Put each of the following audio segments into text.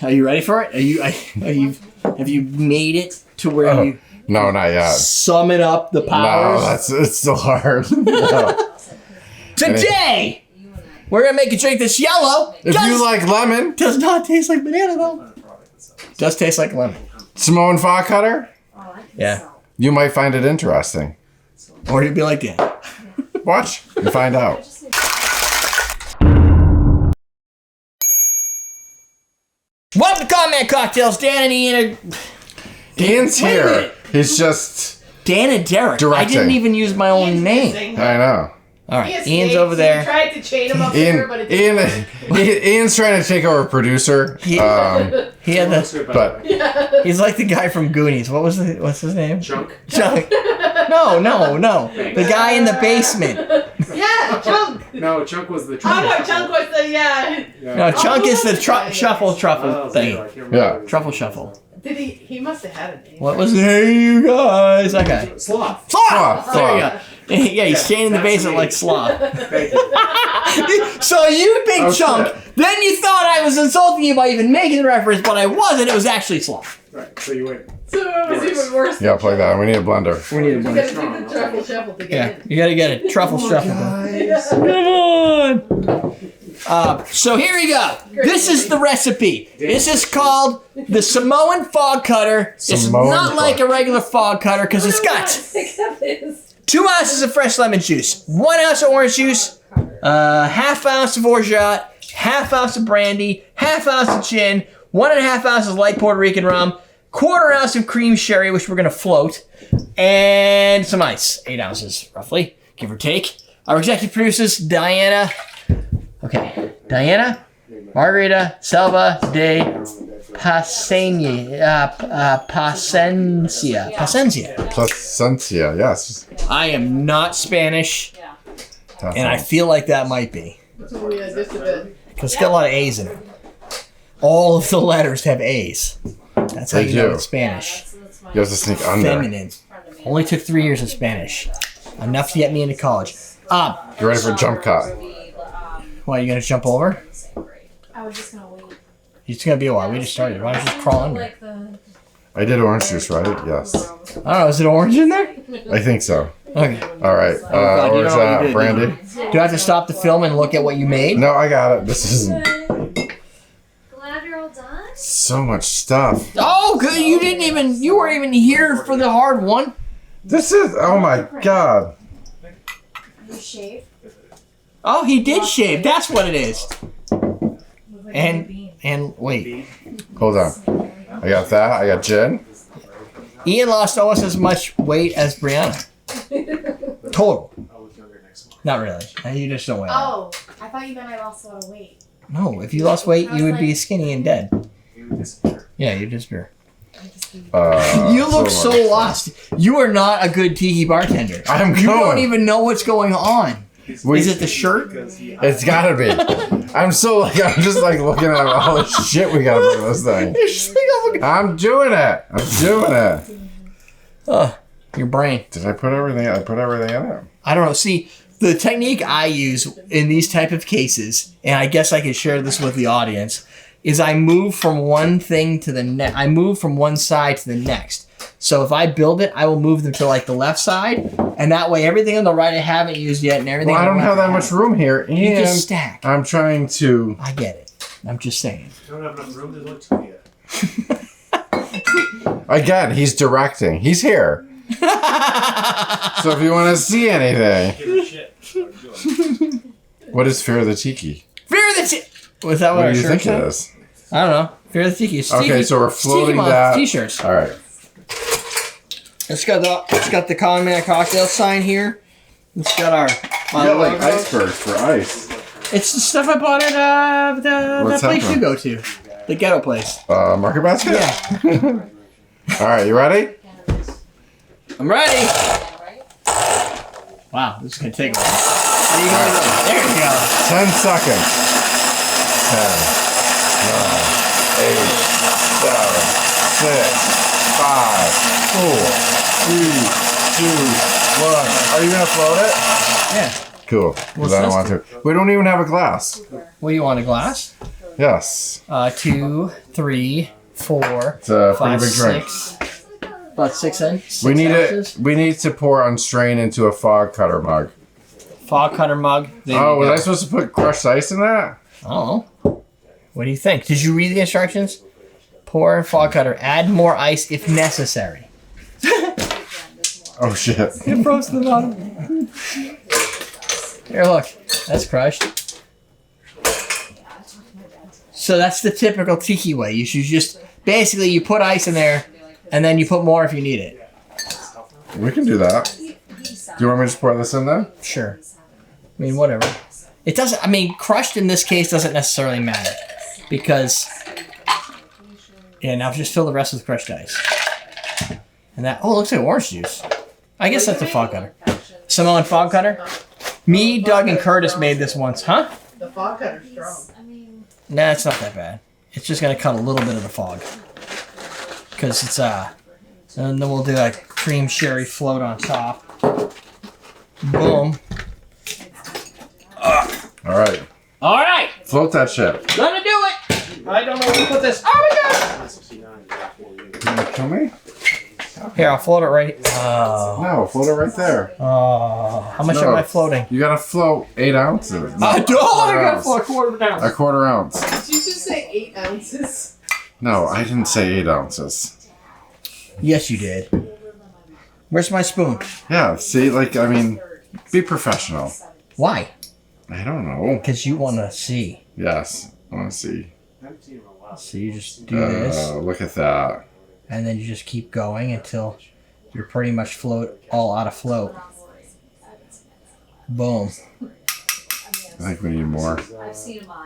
Are you ready for it? Have you made it to where you? No, not yet. Summon up the powers. No, it's still hard. No. Today, we're gonna make a drink that's yellow. If you like lemon, does not taste like banana though. Does taste like lemon. Samoan Fog Cutter. Yeah. You might find it interesting. Or you'd be like Dan. Watch and find out. Welcome to Combat Cocktails. Dan and Ian. Ian's here. He's just Dan and Derek. directing. I didn't even use my own name. I know. All right, Ian's over there. You tried to chain him up here, but it didn't Ian's trying to take over producer. He had the, But he's like the guy from Goonies. What's his name? Chunk. Chunk. No. The guy in the basement. Yeah, Chunk. No, Chunk was the Oh truffle. no, Chunk was the No, Chunk is the truffle thing. Yeah. Truffle shuffle. Did he must have had a name. What was it? Hey, you guys. Okay. Sloth. Sloth. There you go. Yeah, he's staying in the basement like Sloth. Thank you. So you big chunk. Shit. Then you thought I was insulting you by even making the reference, but I wasn't. It was actually Sloth. Right, so you win. So it was even worse. yeah, play that. We need a blender. We need a You blender. gotta do the truffle shuffle to Yeah, get in. you gotta get it. Truffle shuffle. Come on. So here we go. This is the recipe. This is called the Samoan Fog Cutter. It's Samoan not fog. like a regular fog cutter because it's got 2 ounces of fresh lemon juice, 1 ounce of orange juice, half ounce of orgeat, half ounce of brandy, half ounce of gin, 1.5 ounces of light Puerto Rican rum, 1/4 ounce of cream sherry, which we're gonna float, and some ice, 8 ounces roughly, give or take. Our executive producers, Dianna. Okay, Dianna, Margarita, Selva de Pasencia. Placencia, yes. I am not Spanish, and I feel like that might be. Yeah, just a bit. Because it's got a lot of A's in it. All of the letters have A's. That's how They you know do. it's Spanish. You have to sneak under. Feminine. Only took 3 years of Spanish. Enough to get me into college. You ready for jump cut? Why, you gonna jump over? I was just gonna wait. It's gonna be a while. We just started. Why don't you just crawl under? Like the. I did orange juice, right? Yes. I don't know. Is it orange in there? I think so. Okay. All right. God, you Or is know what you that did. brandy? Do I have to stop the film and look at what you made? No, I got it. This isn't Glad you're all done. so much stuff. Oh, good. You weren't even here for the hard one. This is, oh my God. You shave. Oh, he did shave. That's what it is. And wait. Hold on. I got that. I got gin. Ian lost almost as much weight as Brianna. Total. Not really. You just don't weigh. Oh, I thought you meant I lost a lot of weight. No, if you lost weight, you would be skinny and dead. Yeah, you'd disappear. You look so much. lost. You are not a good tiki bartender. I'm You don't going. even know what's going on. Is it the shirt? It's gotta be. I'm just like looking at all the shit we gotta put in this thing. I'm doing it. Your brain. Did I put everything? I put everything in it. I don't know. See, the technique I use in these type of cases, and I guess I could share this with the audience, is I move from one thing to the next. I move from one side to the next. So if I build it, I will move them to like the left side, and that way everything on the right I haven't used yet, and everything. Well, I on the don't have left that much room here, and You just stack. I'm trying to. I get it. I'm just saying. You don't have enough room to look to you. Again, he's directing. He's here. So if you want to see anything, Give a shit. what is Fear of the Tiki? Fear of the Tiki. Was that what What our do you shirt think it said? is? I don't know. Fear of the Tiki. It's Okay, tiki. so we're It's tiki floating month that. T-shirts. All right. It's got the Con Man cocktail sign here. It's got our. We got like icebergs for ice. It's the stuff I bought at the What's place that you go to, the ghetto place. Market basket? Yeah. All right, you ready? I'm ready. Wow, this is gonna take a while. What are you gonna do? There you go. 10 seconds. 10, 9, 8, 7, 6, 5, 4, 3, 2, 1. Are you gonna float it? Yeah. Cool. Because I don't want to. We don't even have a glass. What do you want, a glass? Yes. 2, 3, 4, It's a pretty 5, big drink. 6. About 6 in. 6 We need ounces. it. We need to pour unstrained into a fog cutter mug. Fog cutter mug. There Oh, you was go. I supposed to put crushed ice in that? I don't know. What do you think? Did you read the instructions? Pour in fog cutter. Add more ice if necessary. Oh shit. It froze to the bottom. Here, look. That's crushed. So that's the typical tiki way. You should just basically you put ice in there, and then you put more if you need it. We can do that. Do you want me to just pour this in there? Sure. I mean, whatever. It doesn't. I mean, crushed in this case doesn't necessarily matter because. Yeah. Now just fill the rest with crushed ice. And that. Oh, it looks like orange juice. I guess that's a fog cutter. Samoan Fog Cutter. Me, Doug, and Curtis made this once, huh? The fog cutter's strong. Nah, it's not that bad. It's just gonna cut a little bit of the fog. Cause it's and then we'll do a cream sherry float on top. Boom. All right. All right, Float that shit. gonna do it. I don't know where to put this. Oh my god! 69, You gonna kill me? Here, I'll float it right. Oh. No, float it right there. Oh. How much No. am I floating? You gotta float 8 ounces. No, I don't. I quarter gotta ounce. float a quarter of an ounce. A quarter ounce. Did you just say 8 ounces? No, I didn't say 8 ounces. Yes, you did. Where's my spoon? Yeah, see, like, I mean, be professional. Why? I don't know. Because you want to see. Yes, I want to see. So you just do this, Look at that. and then you just keep going until you're pretty much all out of float. Boom. I think we need more.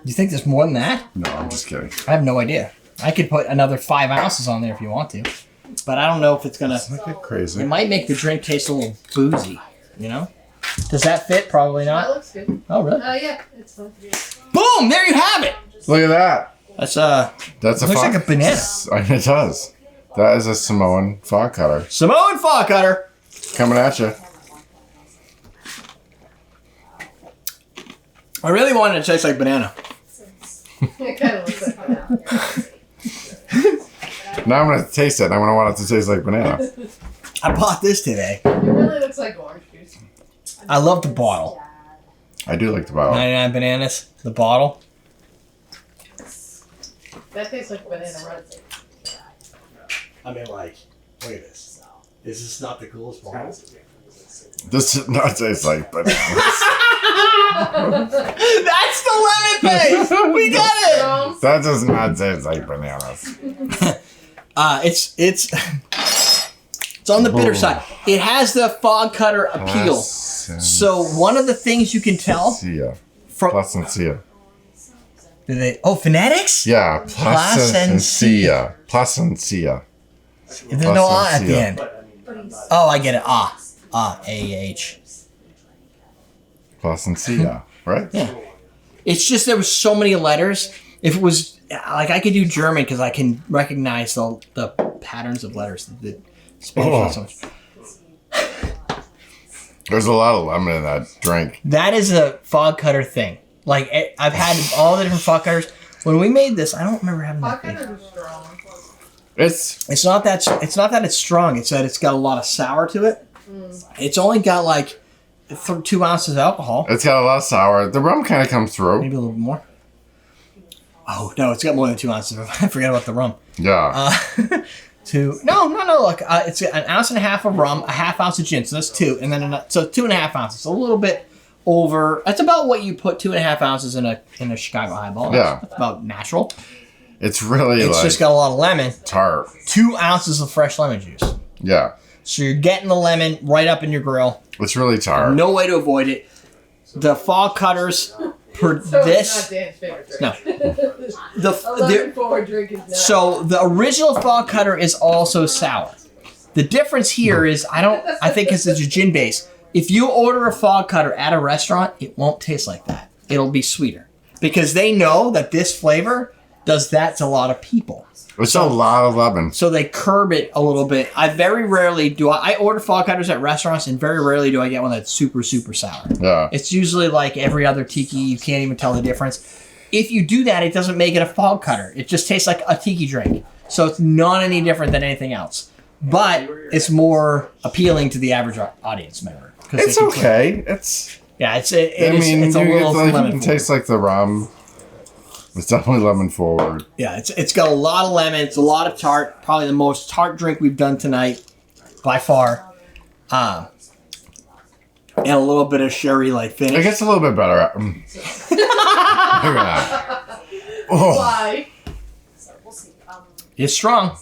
You think there's more than that? No, I'm just kidding. I have no idea. I could put another 5 ounces on there if you want to, but I don't know if it's gonna. Look at crazy. It might make the drink taste a little boozy. You know? Does that fit? Probably That not. looks good. Oh really? Yeah, it's fun. Boom! There you have it. Look at that. That's That's a Looks fog- like a banana. It does. That is a Samoan fog cutter. Samoan Fog Cutter. Coming at you. I really wanted it to taste like banana. It kind of looks like that. Now I'm going to taste it. And I'm going to want it to taste like banana. I bought this today. It really looks like orange juice. I love the bottle. I do like the bottle. 99 bananas. The bottle. That tastes like banana bread. I mean, like, look at this. Is this not the coolest bottle? This does not taste like banana. That's the lemon face. We got it. That does not taste like bananas. It's on the bitter side. It has the fog cutter appeal. So one of the things you can tell Placencia. from Placencia. phonetics? Yeah, Placencia. Placencia. There's no ah at the Placencia. end. Oh, I get it. A-H. Placencia, right? Yeah. It's just there was so many letters. If it was like I could do German because I can recognize the patterns of letters. The Spanish not so much. There's a lot of lemon in that drink. That is a fog cutter thing. Like I've had all the different fog cutters. When we made this, I don't remember having Fog that. cutters are strong. It's It's not that it's strong. It's that it's got a lot of sour to it. It's only got like 2 ounces of alcohol. got a lot of sour. The rum kind of comes through. Maybe a little bit more. Oh no, it's got more than 2 ounces. I forgot about the rum. Yeah. No. Look, it's an ounce and a half of rum, a half ounce of gin. So that's 2, and then so 2.5 ounces. A little bit over. That's about what you put 2.5 ounces in a Chicago highball. Yeah. That's about natural. It's really It's like just got a lot of lemon. tart. 2 ounces of fresh lemon juice. Yeah. So you're getting the lemon right up in your grill. It's really tart. No way to avoid it. The fog cutters for So this. it's not Dan's favorite drink. No. A lemon forward drink is not. So the original fog cutter is also sour. The difference here is I think it's a gin base. If you order a fog cutter at a restaurant, it won't taste like that. It'll be sweeter because they know that this flavor does that to a lot of people. It's a lot of lemon. So they curb it a little bit. I very rarely do. I order fog cutters at restaurants, and very rarely do I get one that's super, super sour. Yeah. It's usually like every other tiki. You can't even tell the difference. if you do that, it doesn't make it a fog cutter. It just tastes like a tiki drink. So it's not any different than anything else. But it's more appealing to the average audience member. It's okay. It's it's I mean, it's a you little get, like, lemon it forward. tastes like the rum. It's definitely lemon forward. Yeah, it's got a lot of lemon. It's a lot of tart. Probably the most tart drink we've done tonight, by far. And a little bit of sherry-like finish. It gets a little bit better. Maybe not. Oh. Why? It's strong,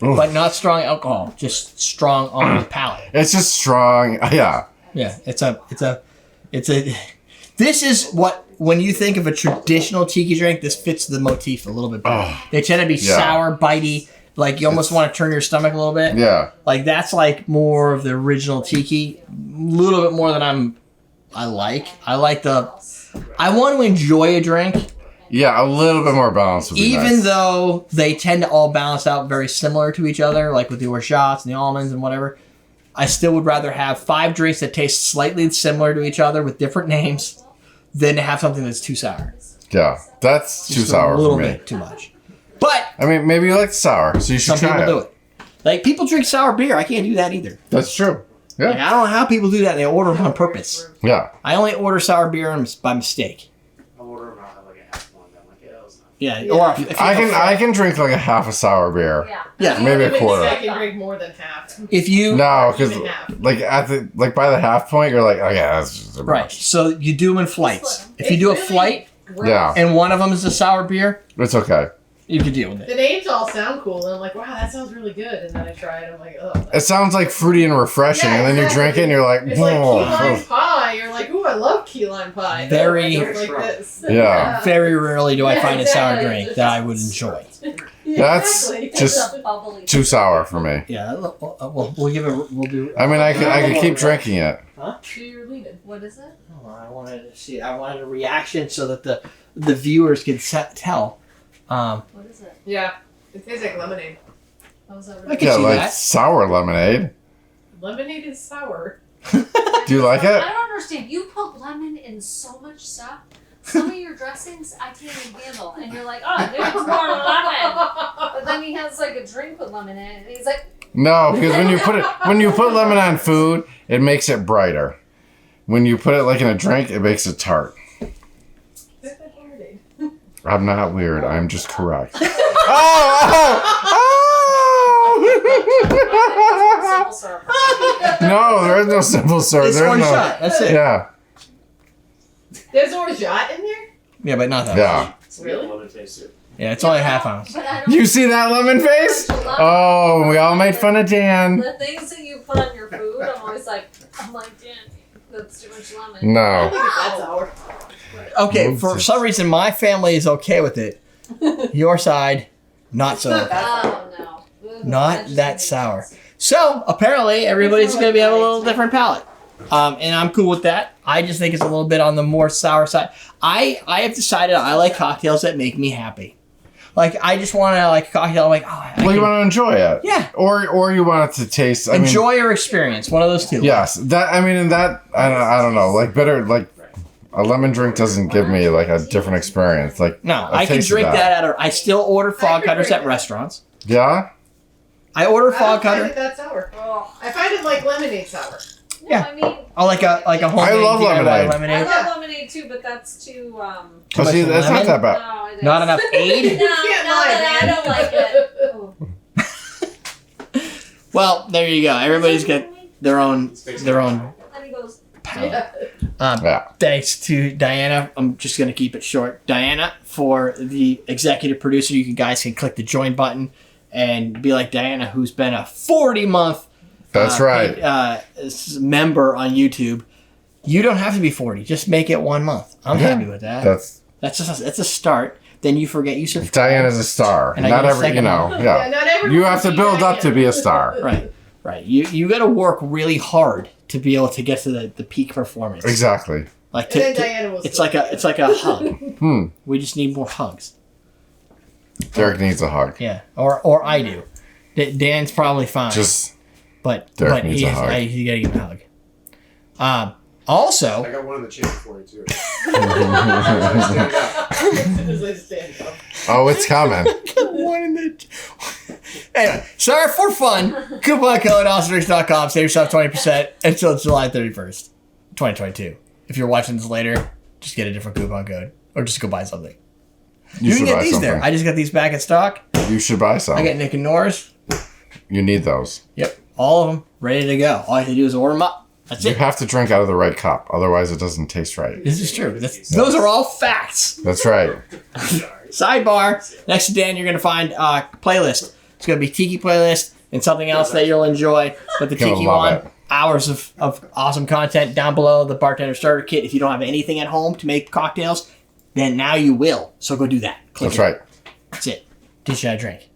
but not strong alcohol. Just strong on the palate. It's just strong. Yeah. Yeah, it's a. This is what, when you think of a traditional tiki drink, this fits the motif a little bit better. Oh. They tend to be Yeah. sour, bitey, like you almost want to turn your stomach a little bit. Yeah. Like that's like more of the original tiki, a little bit more than I like. I want to enjoy a drink, Yeah, a little bit more balance would be even nice. though they tend to all balance out very similar to each other, like with the orgeats and the almonds and whatever. I still would rather have 5 drinks that taste slightly similar to each other with different names than to have something that's too sour. Yeah, that's too Just sour a little for me. bit too much. But I mean, maybe you like sour, so you should some try people it. do it. Like people drink sour beer. I can't do that either. That's true. Like, Yeah. I don't know how people do that. They order them on purpose. Yeah. I only order sour beer by mistake. I'll order them. I'll have like a half one. I'm like, yeah, that was nice. Yeah. Yeah. Or if I can drink like a half a sour beer. Yeah. Yeah. Maybe a I quarter. think I can drink more than half. If you No, because Even half. like by the half point, you're like, oh yeah, that's just a bit right, much. so you do them in flights. If you do a It's really flight gross. Yeah. and one of them is a sour beer, It's okay. you can deal with The it. names all sound cool, and I'm like, wow, that sounds really good. And then I try it, I'm like, oh. It sounds like fruity and refreshing, Yeah, and then you exactly. drink it, and you're like, It's like key whoa. lime pie. You're like, ooh, I love key lime pie. Very- No, I don't like this. Yeah. Very rarely do I Yeah, find a sour exactly. drink that I would enjoy. Yeah, That's exactly. just too sour for me. Yeah, we'll give it. We'll do. I mean, I could keep drinking it. So you're leaving. What is it? Oh, I wanted to see. I wanted a reaction so that the viewers could tell. What is it? Yeah. It tastes like lemonade. How was that I really? can Yeah, see like that. sour lemonade. Lemonade is sour. Do you like I it? don't understand. You put lemon in so much stuff. Some of your dressings I can't even handle. And you're like, oh, there's more lemon. But then he has like a drink with lemon in it. And he's like, No, because when you put lemon on food, it makes it brighter. When you put it like in a drink, it makes it tart. Tastes like lemonade. I'm not weird. I'm just correct. simple syrup. No, there is no simple syrup. It's There's one no. shot. That's it. Yeah, There's orgeat in there? Yeah, but not that. yeah. Really? Lemon taste it. Yeah, it's only a half ounce. But I don't You see that lemon face? Oh, we all made fun of Dan. The things that you put on your food, I'm always like, Dan, that's too much lemon. I don't No. think it's that sour. Okay, Oops. for some reason my family is okay with it. Your side, not so. Oh, no. Ugh, Not just that made me sour. fancy. So apparently everybody's going to be having a little different palate, and I'm cool with that. I just think it's a little bit on the more sour side. I have decided I like cocktails that make me happy. Like I just want to like a cocktail. I'm like, oh, I Well, you can want to enjoy it. Yeah. Or you want it to taste. I mean, enjoy or experience. One of those two. yes. That I mean, and that I don't know. Like better like a lemon drink doesn't give me like a different experience. Like No, I've I can tasted drink that at I still order fog cutters at restaurants. Yeah. I order I fog don't find cutter. it that sour. Oh, I find it like lemonade sour. no, Yeah. I mean, I like a homemade love DIY lemonade. I lemonade. love lemonade too, but that's too, Oh, see, much that's not lemon? that bad. no, it is. Not enough aid. No, Can't no, lie, that I man. don't like it. Oh. Well, there you go. Everybody's got their own And he goes, palate. Yeah. Yeah. Thanks to Diana. I'm just going to keep it short. Diana, for the executive producer, you guys can click the join button and be like Diana, who's been a 40-month That's right. member on YouTube. You don't have to be 40. Just make it 1 month. I'm Yeah. happy with that. That's That's a start. Then you forget you subscribe. Diana's a star. And I Not get a every, second know. one. Yeah. not everyone You have to can build be up to be a star. Right. You got to work really hard to be able to get to the peak performance. Exactly. Like And then Diana will it's still like a hug. Hmm. We just need more hugs. Derek needs a hug. Yeah, or I do. Dan's probably fine. Just but Derek needs a hug. you gotta give him a hug. Also, I got one in the chamber for you too. As soon as I stand up. Oh, it's coming. one in the. Anyway, sorry for fun. Coupon code awesomericks.com. Save yourself 20% until July 31st, 2022. If you're watching this later, just get a different coupon code or just go buy something. You can should get buy these something. there. I just got these back in stock. You should buy some. I got Nick and Nora's. You need those. Yep, all of them ready to go. All you have to do is order them up. That's You it. have to drink out of the right cup, otherwise it doesn't taste right. This is true. Those are all facts. That's right. Sidebar. Next to Dan, you're going to find a playlist. It's going to be Tiki playlist and something else that you'll enjoy. But the You'll Tiki love one, it. hours of awesome content down below the bartender starter kit. If you don't have anything at home to make cocktails, then now you will. So go do that. Click That's it. right. That's it. Teach you how to drink.